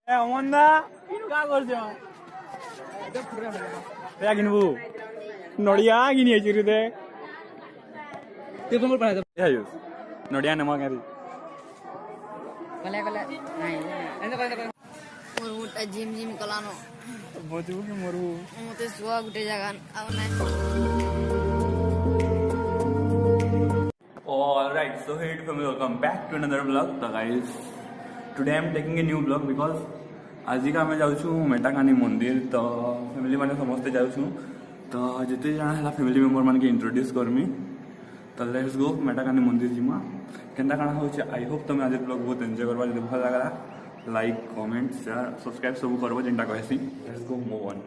ଅମନ୍ଦା କା କରୁଛ ଏୟା କିଣିବୁ ନଡ଼ିଆ କିଣି ଆଇଛୁ ରେ ନଡ଼ିଆ ନେମା କେମିତି जिम जिम कलानो बचबू कि मरबू मते सुआ गुटे जगह आउ नाइ Alright, so hey family, welcome back to another vlog. So guys, today I am taking a new vlog because आज का मैं जाऊँ मेटाकानी मंदिर तो फैमिली माने समस्ते जाऊँ तो जिते जाना है फैमिली मेंबर मान के इंट्रोड्यूस करमी तो लेट्स गो मेटाकानी मंदिर जिमा केंदा काना होचे आई होप तुम आज ब्लॉग बहुत एंजॉय करबा जदि भल लागला लाइक कमेंट शेयर सब्सक्राइब सब करबो जेंटा कहसी let's go move on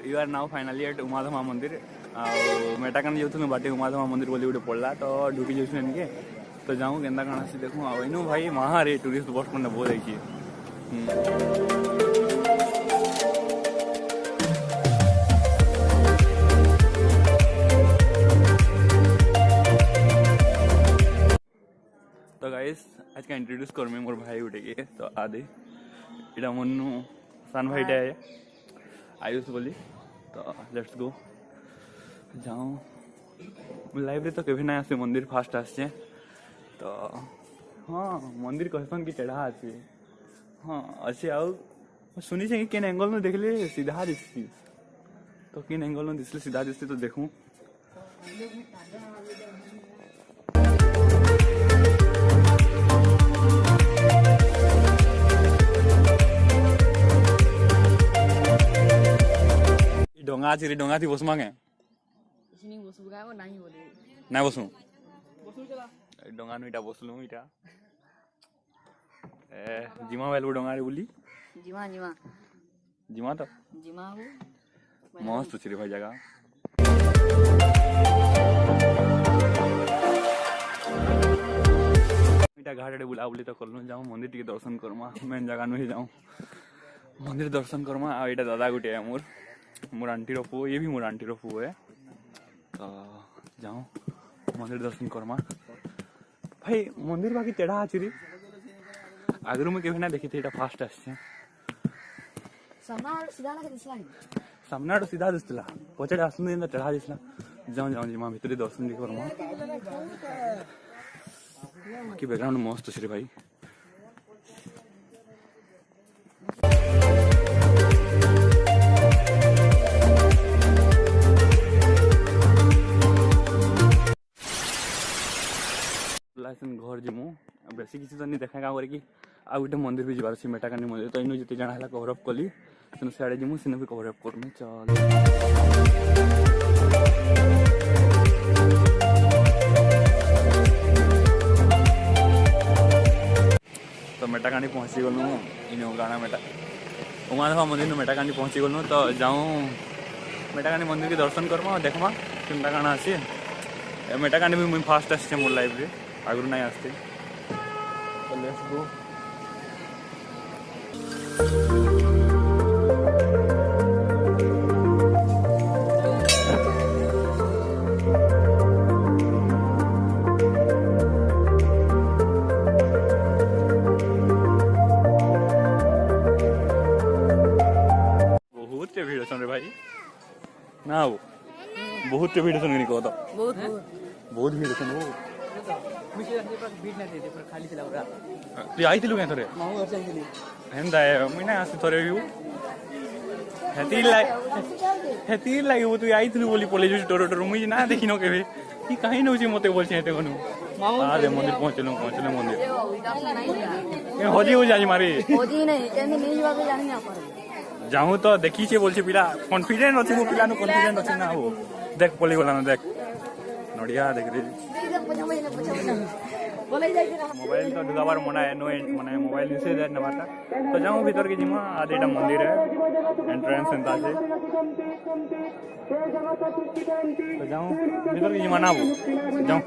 you are now finally at उमाधमा मंदिर मेटाकानी जाऊँ बाटे उमाधमा मंदिर बोली गोटे पड़ा तो ढुकी जाऊँ इनके तो जाऊँ केन्दा कण आसी देखूँ आनु भाई महारे टूरिस्ट बस मैंने बहुत देखिए तो गाइस आज का इंट्रोड्यूस करमी मोर भाई गोटे के तो आदे इटा मनु सान भाईटा है आयुष बोली तो लेट्स गो जाऊँ लाइव तो कभी ना आसे मंदिर फास्ट आसे तो हाँ मंदिर कहसन कि टेढ़ा आसे हाँ अच्छे आउ सुनी कि केन एंगल में देखले सीधा दिसती तो केन एंगल में दिसले सीधा दिसती तो देखूँ डोंगा चिरी डोंगा थी बसमा के ना बसू डोंगा नु इटा बसलू इटा ए जिमा वेलू डोंगा रे बोली जिमा जिमा जिमा तो जिमा हो मस्त चिरी भाई जगह इटा घाट रे बुला बुली तो करलू जाऊं मंदिर टिके दर्शन करमा मेन जगह नु ही जाऊं मंदिर दर्शन करमा आ इटा दादा गुटे है मोर आंटी रफू ये भी मोर आंटी रफू है तो जाऊँ मंदिर दर्शन करमा भाई मंदिर बाकी टेढ़ा अच्छी आगरू में केभी ना देखी थी फास्ट आसे सामना सीधा दिसला पछे आसन टेढ़ा दिसला जाऊँ जाऊँ जिमा भीतर दर्शन दी करमा बाकी बैकग्राउंड मस्त अच्छे भाई घर जिमु बेसी किसी तो नहीं देखा क्या कि आ गोटे मंदिर भी जबार मेटाकानी मंदिर तो इनु जिते जाना है कवर अप कली सियाड़े जिमु सिने भी कवर अप करमी चल तो मेटाकानी पहुँची गलु इन गाना उमाधमा मंदिर मेटाकानी पहुँची गलु तो जाऊँ मेटाकानी मंदिर के दर्शन करमा देखमा केनता काना आसी मेटाकानी भी मुझे फास्ट आसे मोर लाइफ रे आगरू नहीं आसते तो लेट्स गो बहुत भीड़ रे भाई ना वो बहुत भीड़ नहीं कह तो बहुत भीड़ तु आई थिलु थोड़े हेंदा मुई ना आसी थोड़े यू हेती लागी तु आई थिलु बोली पले जो टोरो टोरो मुई ना देखि न केबे की काहे नउची मते बोलछे हेते कोनु आरे मंदिर पहुंचलो मंदिर ए होजी हो जाई मारी होजी नहीं केनी नहीं जवा के जानी ना पर जाऊँ तो देखी छे बोलछे पिला कॉन्फिडेंट अछि मो पिला नु कॉन्फिडेंट अछि ना हो देख पली गला न देख नडिया देख रे मोबाइल तो ढुकाबार मना है नो माने मोबाइल यूसेज है नबारटा तो जाऊँ भीतर के जिमा आदि एटा मंदिर है एंट्रेंस एंता से तो जाऊँ भीतर के जिमा ना जाऊँ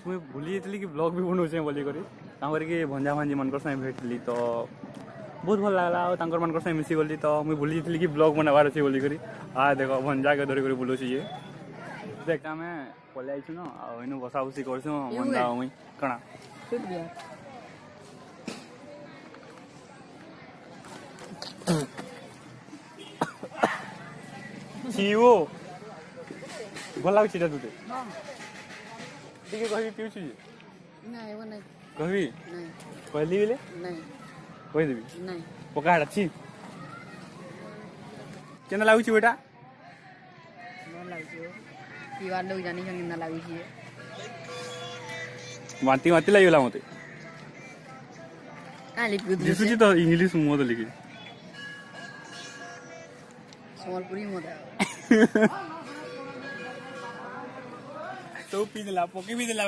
मुझे भूली जाती कि ब्लॉग भी बनाऊे बोली करी भंजा भांजी मन भेटली तो बहुत भल लगला और मन मिसी गली तो मुझे भूली जाती कि ब्लॉग बनाबार अच्छे बोली करी देख भंजा के धरिक बुलूची ये देख आम पलि आईछु न इन बसा बसी करछु मंदा मुई कणा छीओ भल लागुछि तुते ଟିକେ କହିବି ପିଉଛୁ ଯେ ନାଇଁ वो नहीं କହିବି नहीं କହିଲି ବିଲେ नहीं କହିଦେବି नहीं ପକା ହାଡ଼ ଅଛି କେନ୍ତା ଲାଗୁଛି ବେଟା ଭଲ ଲାଗୁଛି ପିଇବାର ଲୋକ ଜାଣିଛ କେନ୍ତା ଲାଗୁଛି ବାନ୍ତି ବାନ୍ତି ଲାଗିଗଲା ମତେ କାଲି ପିଉଛୁ ଦିଶୁଛି ତ ଇଂଲିଶ ମୁହଁ ତ ଲିଖି ସମ୍ବଲପୁରୀ ମତେ तो पी दिला पकी भी दिला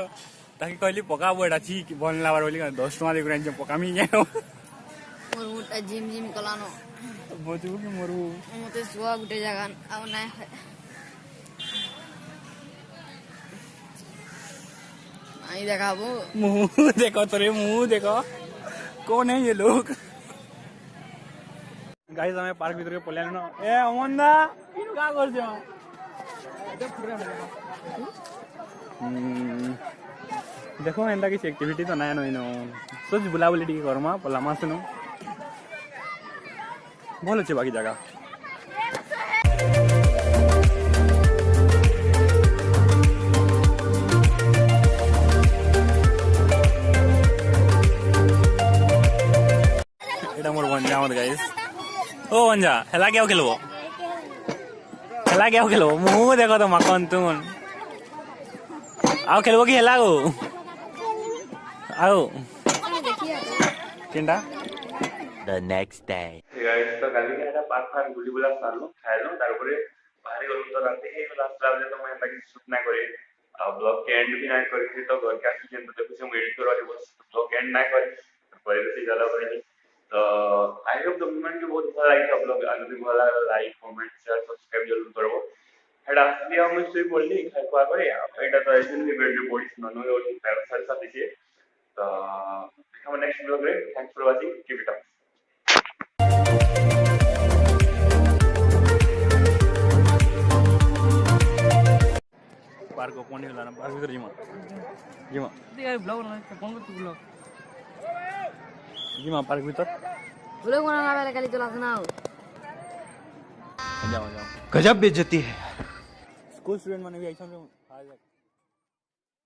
ताकि कहली पका बड़ा छी कि बन लाबार बोली 10 टका दे ग्राइंड पका मी जानो मोर मुटा जिम जिम कलानो बचू कि मोरू मते सुआ गुटे जगह आउ ना आई देखाबो मुंह देखो तोरे मुंह देखो कौन है ये लोग गाइस हमें पार्क भीतर के पलान न ए अमनदा इनु का कर छ देखो एंता किसी एक्टिविटी तो ना नो सोच बुलाबुली टी करमा पलामा सुनो भल अच्छे बाकी जगह एटा मोर बंजा मत गाइस ओ बंजा हेला क्या खेलबो मुंह देखो तो मकन तुन आओ खेलबो कि हेला गो आओ Kenda The next day. Guys तो काली के एटा पार्क फार्क बुली बुला सारलो खाइलो तार ऊपर बाहर गलो तो रात हे गला लास्ट तो मैं ताकि शूट ना करी आ ब्लॉग के एंड भी ना करी तो घर का सीजन तो देखो हम एडिट करवाली बस ब्लॉग एंड ना करी पहले से ज्यादा करी तो आई होप द मोमेंट के बहुत भला लाइक ब्लॉग आगे भला लाइक कमेंट शेयर सब्सक्राइब जरूर करबो एटा असली हम से बोलली खाइ पा करे एटा तो ऐसे भी वीडियो पॉइंट्स न नो और सारे साथ दिए तो हम नेक्स्ट ब्लॉग रे thanks for watching keep it up park open होला ना पार्क भीतर जिमा दे ब्लॉग ना फोन कर तू ब्लॉग जिमा पार्क भीतर ब्लॉग बनाना वाला खाली चला सुनाओ जाओ गजब बेइज्जती है स्कूल स्टूडेंट माने भी आइछन